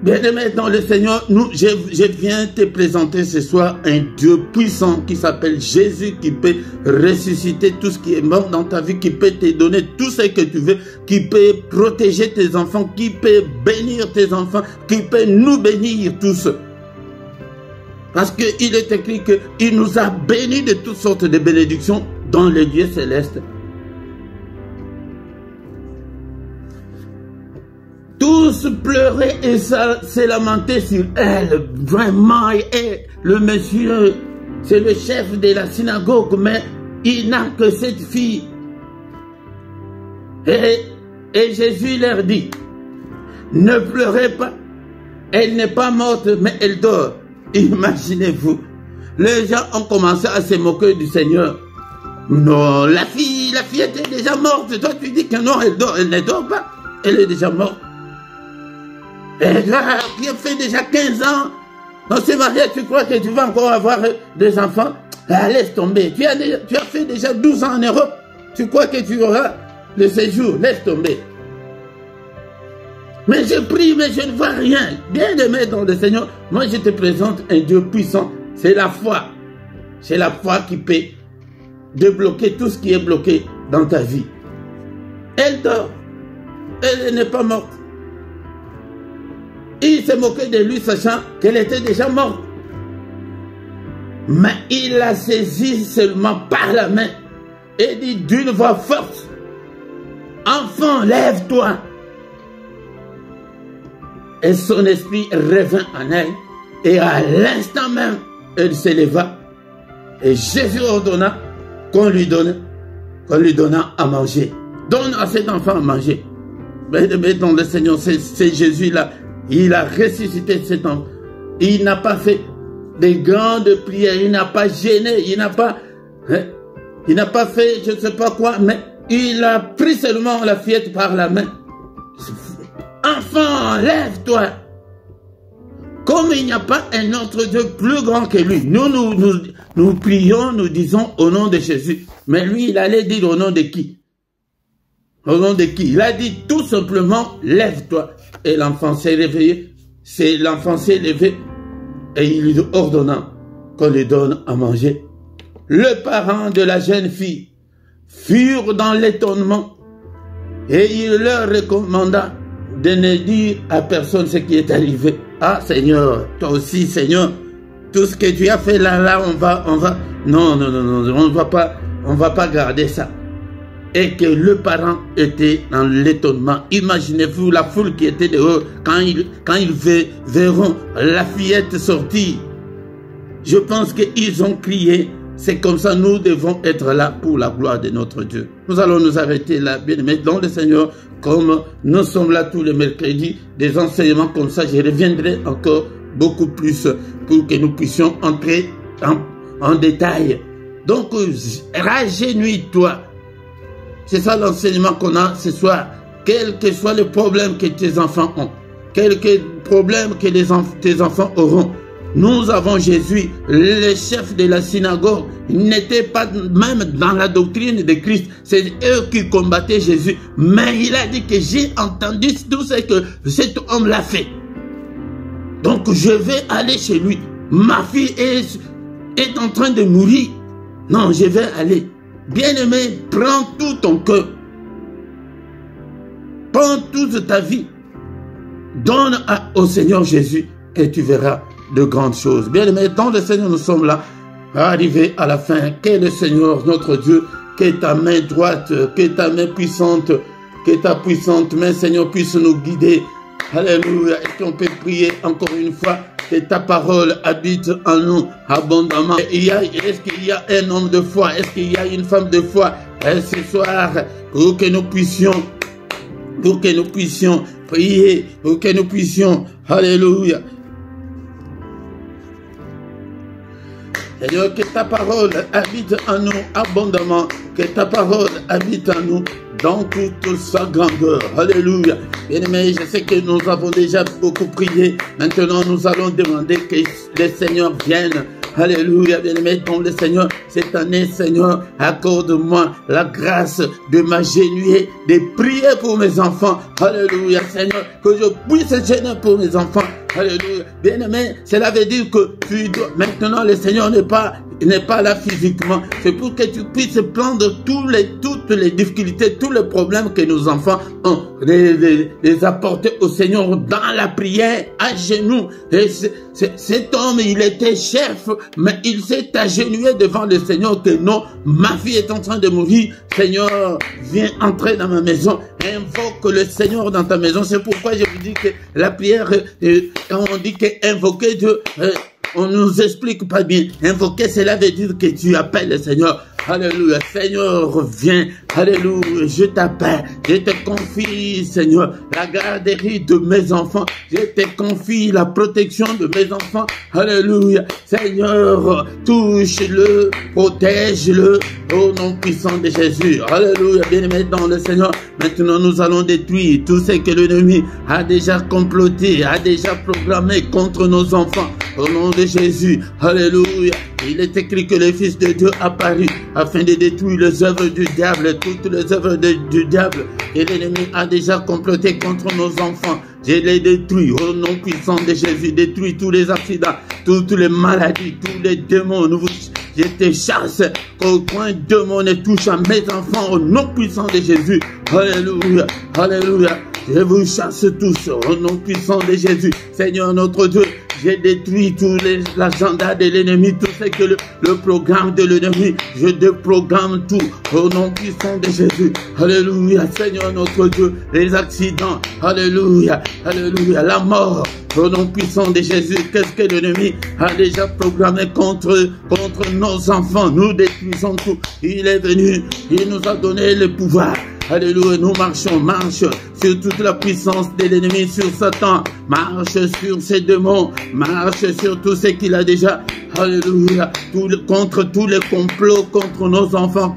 Bien-aimé dans le Seigneur, je viens te présenter ce soir un Dieu puissant qui s'appelle Jésus, qui peut ressusciter tout ce qui est mort dans ta vie, qui peut te donner tout ce que tu veux, qui peut protéger tes enfants, qui peut bénir tes enfants, qui peut nous bénir tous. Parce qu'il est écrit qu'il nous a bénis de toutes sortes de bénédictions dans les lieux célestes. Tous pleuraient et se lamentaient sur elle. Vraiment, et le monsieur, c'est le chef de la synagogue, mais il n'a que cette fille. Et Jésus leur dit, ne pleurez pas, elle n'est pas morte, mais elle dort. Imaginez-vous, les gens ont commencé à se moquer du Seigneur. Non, la fille était déjà morte. Toi, tu dis que non, elle dort, elle ne dort pas, elle est déjà morte. Et là, qui a fait déjà 15 ans, on s'est marié, tu crois que tu vas encore avoir des enfants? Ah, laisse tomber. Tu as fait déjà 12 ans en Europe. Tu crois que tu auras le séjour? Laisse tomber. Mais je prie, mais je ne vois rien. Bien-aimé dans le Seigneur, moi je te présente un Dieu puissant. C'est la foi. C'est la foi qui peut débloquer tout ce qui est bloqué dans ta vie. Elle dort. Elle n'est pas morte. Il s'est moqué de lui, sachant qu'elle était déjà morte. Mais il la saisit seulement par la main et dit d'une voix forte, enfant, lève-toi. Et son esprit revint en elle, et à l'instant même, elle s'éleva. Et Jésus ordonna qu'on lui donna à manger. Donne à cet enfant à manger. Mais dans le Seigneur, c'est Jésus-là. Il a ressuscité cet enfant. Il n'a pas fait de grandes prières. Il n'a pas gêné. Il n'a pas fait je ne sais pas quoi. Mais il a pris seulement la fillette par la main. Enfant, lève-toi. Comme il n'y a pas un autre Dieu plus grand que lui. Nous prions, nous disons au nom de Jésus. Mais lui, il allait dire au nom de qui? Au nom de qui? Il a dit tout simplement, lève-toi. Et l'enfant s'est réveillé. L'enfant s'est levé. Et il lui ordonna qu'on lui donne à manger. Le parent de la jeune fille furent dans l'étonnement. Et il leur recommanda de ne dire à personne ce qui est arrivé. Ah Seigneur, toi aussi Seigneur, tout ce que tu as fait là, on va, non, on va pas garder ça. Et que le parent était dans l'étonnement. Imaginez-vous la foule qui était dehors quand ils verront la fillette sortir. Je pense qu'ils ont crié. C'est comme ça, nous devons être là pour la gloire de notre Dieu. Nous allons nous arrêter là, bien-aimés, dans le Seigneur, comme nous sommes là tous les mercredis, des enseignements comme ça, je reviendrai encore beaucoup plus pour que nous puissions entrer en détail. Donc, rajeunis-toi. C'est ça l'enseignement qu'on a ce soir. Quel que soit le problème que tes enfants ont, quel que problème que tes enfants auront, nous avons Jésus, le chef de la synagogue. Il n'était pas même dans la doctrine de Christ. C'est eux qui combattaient Jésus. Mais il a dit que j'ai entendu tout ce que cet homme l'a fait. Donc je vais aller chez lui. Ma fille est en train de mourir. Non, je vais aller. Bien-aimé, prends tout ton cœur. Prends toute ta vie. Donne au Seigneur Jésus et tu verras de grandes choses. Bien-aimé, dans le Seigneur, nous sommes là, arrivés à la fin. Que le Seigneur, notre Dieu, que ta main droite, que ta main puissante, que ta puissante main, Seigneur, puisse nous guider. Alléluia. Est-ce qu'on peut prier encore une fois que ta parole habite en nous abondamment? Est-ce qu'il y a un homme de foi? Est-ce qu'il y a une femme de foi ce soir pour que nous puissions prier, pour que nous puissions, alléluia, Seigneur, que ta parole habite en nous abondamment, que ta parole habite en nous dans toute sa grandeur. Alléluia. Bien-aimés, je sais que nous avons déjà beaucoup prié. Maintenant, nous allons demander que le Seigneur vienne. Alléluia, bien-aimé, donc le Seigneur, cette année, Seigneur, accorde-moi la grâce de m'agenouiller, de prier pour mes enfants. Alléluia, Seigneur, que je puisse gêner pour mes enfants. Alléluia. Bien-aimé, cela veut dire que maintenant le Seigneur n'est pas là physiquement. C'est pour que tu puisses prendre toutes les difficultés, tous les problèmes que nos enfants ont, les apporter au Seigneur dans la prière, à genoux. Et cet homme, il était chef, mais il s'est agenouillé devant le Seigneur que non, ma fille est en train de mourir. Seigneur, viens entrer dans ma maison. Invoque le Seigneur dans ta maison. C'est pourquoi je vous dis que la prière, quand on dit qu'invoquer Dieu, on nous explique pas bien. Invoquer, cela veut dire que tu appelles le Seigneur. Alléluia. Seigneur, viens. Alléluia. Je t'appelle. Je te confie, Seigneur, la garderie de mes enfants. Je te confie la protection de mes enfants. Alléluia. Seigneur, touche-le, protège-le au nom puissant de Jésus. Alléluia. Bien-aimé dans le Seigneur. Maintenant, nous allons détruire tout ce que l'ennemi a déjà comploté, a déjà programmé contre nos enfants. Au nom de Jésus. Alléluia. Il est écrit que le Fils de Dieu apparut afin de détruire les œuvres du diable, toutes les œuvres du diable. Et l'ennemi a déjà comploté contre nos enfants. Je les détruis au nom puissant de Jésus. Détruis tous les accidents, toutes les maladies, tous les démons. Je te chasse qu'aucun démon ne touche à mes enfants au nom puissant de Jésus. Alléluia. Alléluia. Je vous chasse tous au nom puissant de Jésus. Seigneur notre Dieu, j'ai détruit tous les agendas de l'ennemi, tout ce que le programme de l'ennemi, je déprogramme tout au nom puissant de Jésus. Alléluia, Seigneur notre Dieu, les accidents, alléluia, alléluia, la mort, au nom puissant de Jésus. Qu'est-ce que l'ennemi a déjà programmé contre nos enfants? Nous détruisons tout. Il est venu, il nous a donné le pouvoir. Alléluia, nous marche sur toute la puissance de l'ennemi, sur Satan, marche sur ses démons, marche sur tout ce qu'il a déjà, alléluia, contre tous les complots, contre nos enfants,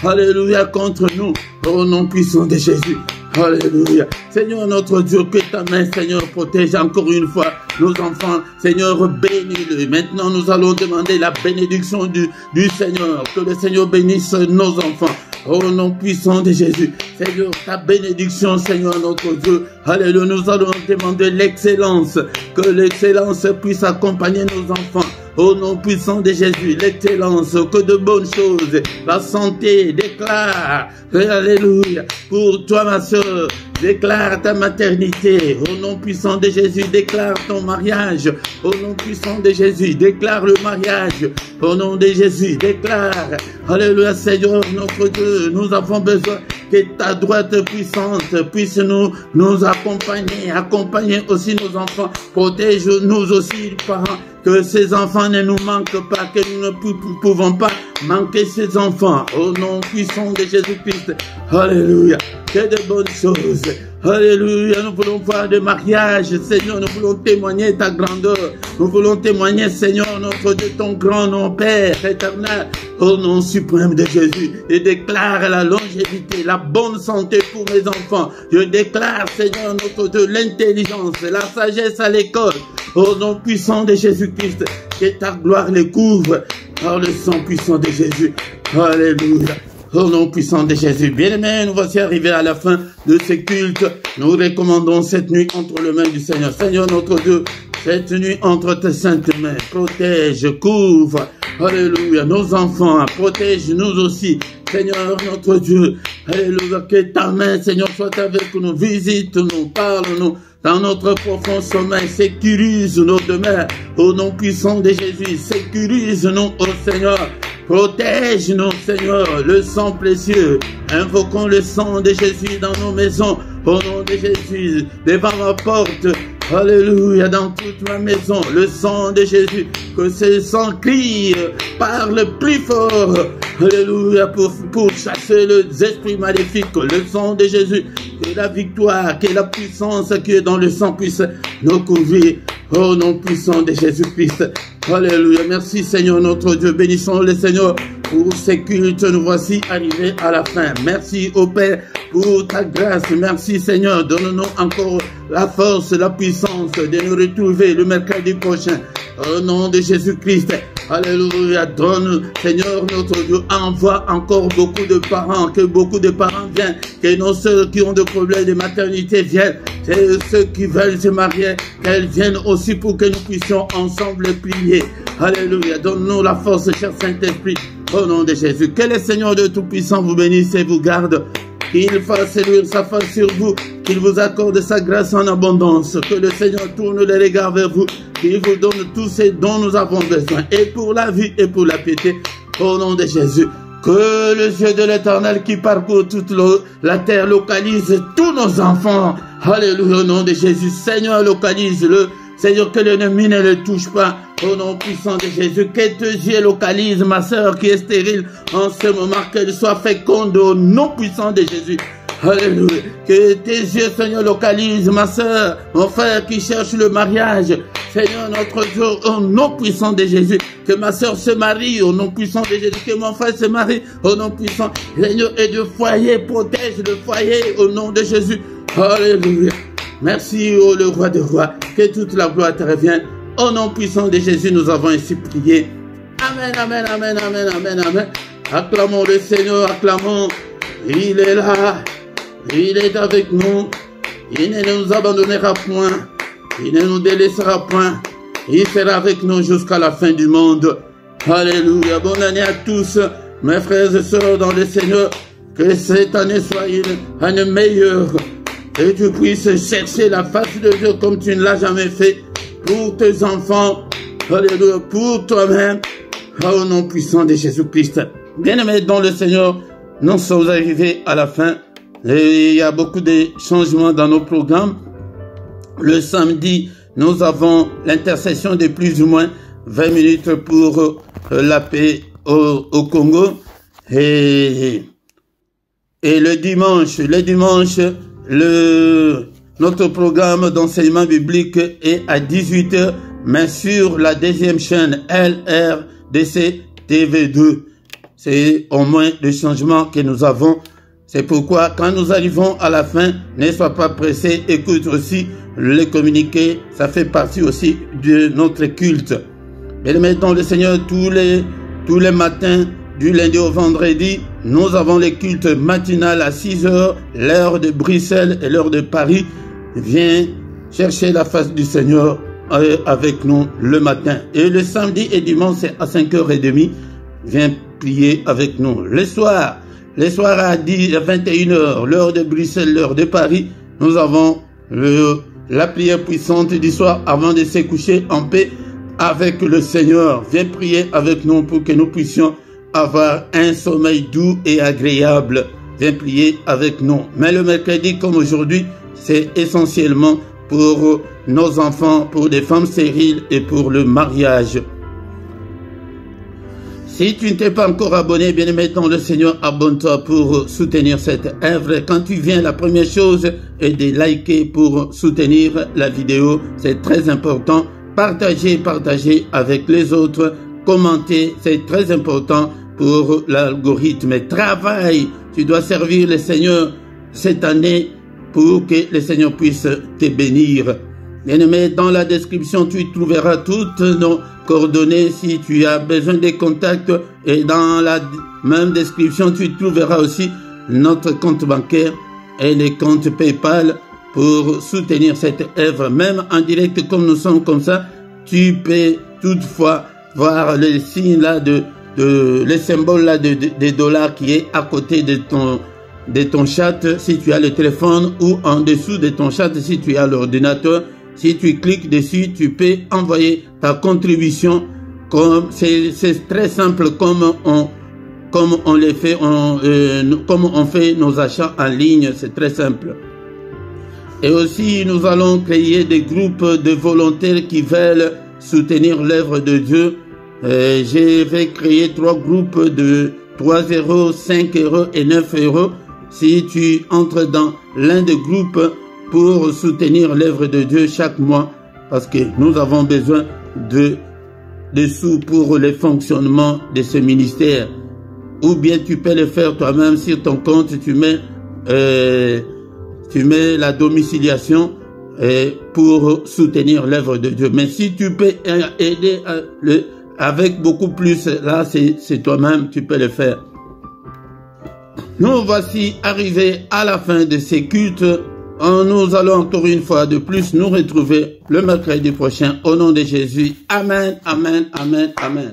alléluia, contre nous, au nom puissant de Jésus. Alléluia. Seigneur notre Dieu, que ta main, Seigneur, protège encore une fois nos enfants. Seigneur, bénis-le. Maintenant, nous allons demander la bénédiction du Seigneur. Que le Seigneur bénisse nos enfants. Au nom puissant de Jésus. Seigneur, ta bénédiction, Seigneur notre Dieu. Alléluia. Nous allons demander l'excellence. Que l'excellence puisse accompagner nos enfants. Au nom puissant de Jésus, l'excellence, que de bonnes choses, la santé, déclare, alléluia, pour toi ma soeur, déclare ta maternité, au nom puissant de Jésus, déclare ton mariage, au nom puissant de Jésus, déclare le mariage, au nom de Jésus, déclare, alléluia Seigneur notre Dieu, nous avons besoin que ta droite puissante puisse nous accompagner aussi nos enfants, protège-nous aussi parents, que ces enfants ne nous manquent pas, que nous ne pouvons pas manquer ces enfants. Au nom puissant de Jésus-Christ. Alléluia. Que de bonnes choses. Alléluia. Nous voulons voir des mariages, Seigneur. Nous voulons témoigner ta grandeur. Nous voulons témoigner, Seigneur, notre Dieu, ton grand nom, Père éternel. Au nom suprême de Jésus. Je déclare la longévité, la bonne santé pour mes enfants. Je déclare, Seigneur, notre Dieu, l'intelligence, la sagesse à l'école. Au nom puissant de Jésus-Christ, que ta gloire les couvre par le sang puissant de Jésus. Alléluia. Au nom puissant de Jésus. Bien-aimés, nous voici arrivés à la fin de ce culte. Nous recommandons cette nuit entre les mains du Seigneur. Seigneur notre Dieu, cette nuit entre tes saintes mains. Protège, couvre. Alléluia. Nos enfants, protège-nous aussi. Seigneur notre Dieu. Alléluia. Que ta main, Seigneur, soit avec nous. Visite-nous, parle-nous. Dans notre profond sommeil, sécurise nos demeures. Au nom puissant de Jésus, sécurise-nous, ô Seigneur. Protège-nous, Seigneur, le sang précieux. Invoquons le sang de Jésus dans nos maisons. Au nom de Jésus, devant ma porte. Alléluia, dans toute ma maison, le sang de Jésus. Que ce sang crie, parle plus fort. Alléluia, pour chasser les esprits maléfiques. Le sang de Jésus. Que la victoire, que la puissance qui est dans le sang puisse nous couvrir. Au nom puissant de Jésus-Christ. Alléluia. Merci Seigneur notre Dieu. Bénissons le Seigneur pour ces cultes. Nous voici arrivés à la fin. Merci au Père pour ta grâce. Merci Seigneur. Donne-nous encore la force, la puissance de nous retrouver le mercredi prochain. Au nom de Jésus-Christ. Alléluia. Donne, Seigneur notre Dieu, envoie encore beaucoup de parents, que beaucoup de parents viennent, que non ceux qui ont des problèmes de maternité viennent, c'est ceux qui veulent se marier, qu'elles viennent aussi pour que nous puissions ensemble prier. Alléluia. Donne-nous la force, cher Saint-Esprit, au nom de Jésus. Que le Seigneur de Tout-Puissant vous bénisse et vous garde. Qu'il fasse luire sa face sur vous, qu'il vous accorde sa grâce en abondance, que le Seigneur tourne les regards vers vous, qu'il vous donne tout ce dont nous avons besoin, et pour la vie et pour la piété, au nom de Jésus. Que le Dieu de l'Éternel qui parcourt toute la terre localise tous nos enfants. Alléluia, au nom de Jésus. Seigneur, localise-le. Seigneur, que l'ennemi ne le touche pas. Au nom puissant de Jésus, que tes yeux localisent ma soeur qui est stérile en ce moment, qu'elle soit féconde au nom puissant de Jésus. Alléluia. Que tes yeux, Seigneur, localisent ma soeur, mon frère qui cherche le mariage. Seigneur, notre Dieu, au nom puissant de Jésus, que ma soeur se marie au nom puissant de Jésus, que mon frère se marie au nom puissant. Seigneur, et de foyer, protège le foyer au nom de Jésus. Alléluia. Merci, ô le roi des rois, que toute la gloire te revienne. Au nom puissant de Jésus, nous avons ainsi prié. Amen, amen, amen, amen, amen, amen. Acclamons le Seigneur, acclamons. Il est là, il est avec nous. Il ne nous abandonnera point, il ne nous délaissera point. Il sera avec nous jusqu'à la fin du monde. Alléluia. Bonne année à tous, mes frères et sœurs dans le Seigneur. Que cette année soit une année meilleure. Et tu puisses chercher la face de Dieu comme tu ne l'as jamais fait pour tes enfants, alléluia, pour toi-même, au nom puissant de Jésus-Christ. Bien-aimés dans le Seigneur, nous sommes arrivés à la fin. Et il y a beaucoup de changements dans nos programmes. Le samedi, nous avons l'intercession de plus ou moins 20 minutes pour la paix au Congo. Et le dimanche, notre programme d'enseignement biblique est à 18h, mais sur la deuxième chaîne LRDC TV2. C'est au moins le changement que nous avons. C'est pourquoi, quand nous arrivons à la fin, ne sois pas pressé, écoute aussi les communiqués. Ça fait partie aussi de notre culte. Mais mettons le Seigneur tous les matins, du lundi au vendredi, nous avons les cultes matinales à 6h, l'heure de Bruxelles et l'heure de Paris. Viens chercher la face du Seigneur avec nous le matin. Et le samedi et dimanche, c'est à 5h30. Viens prier avec nous. Les soirs à 21h, l'heure de Bruxelles, l'heure de Paris, nous avons la prière puissante du soir avant de se coucher en paix avec le Seigneur. Viens prier avec nous pour que nous puissions avoir un sommeil doux et agréable. Viens prier avec nous. Mais le mercredi, comme aujourd'hui, c'est essentiellement pour nos enfants, pour des femmes stériles et pour le mariage. Si tu ne t'es pas encore abonné, bien aimé dans le Seigneur, abonne-toi pour soutenir cette œuvre. Quand tu viens, la première chose est de liker pour soutenir la vidéo. C'est très important. Partagez avec les autres. Commentez, c'est très important pour l'algorithme. Travaille, tu dois servir le Seigneur cette année pour que le Seigneur puisse te bénir. Bien-aimé, dans la description, tu trouveras toutes nos coordonnées si tu as besoin de contacts. Et dans la même description, tu trouveras aussi notre compte bancaire et les comptes PayPal pour soutenir cette œuvre. Même en direct, comme nous sommes comme ça, tu peux toutefois voir le signe là le symbole là des dollars qui est à côté de ton chat si tu as le téléphone, ou en dessous de ton chat si tu as l'ordinateur. Si tu cliques dessus, tu peux envoyer ta contribution. C'est très simple comme on les fait, comme on fait nos achats en ligne. C'est très simple. Et aussi, nous allons créer des groupes de volontaires qui veulent soutenir l'œuvre de Dieu. Je vais créer 3 groupes de 3 €, 5 € et 9 €. Si tu entres dans l'un des groupes pour soutenir l'œuvre de Dieu chaque mois, parce que nous avons besoin de sous pour le fonctionnement de ce ministère. Ou bien tu peux le faire toi-même sur ton compte, tu mets la domiciliation pour soutenir l'œuvre de Dieu. Mais si tu peux aider avec beaucoup plus, là c'est toi-même, tu peux le faire. Nous voici arrivés à la fin de ces cultes. Nous allons encore une fois de plus nous retrouver le mercredi prochain au nom de Jésus. Amen, amen, amen, amen.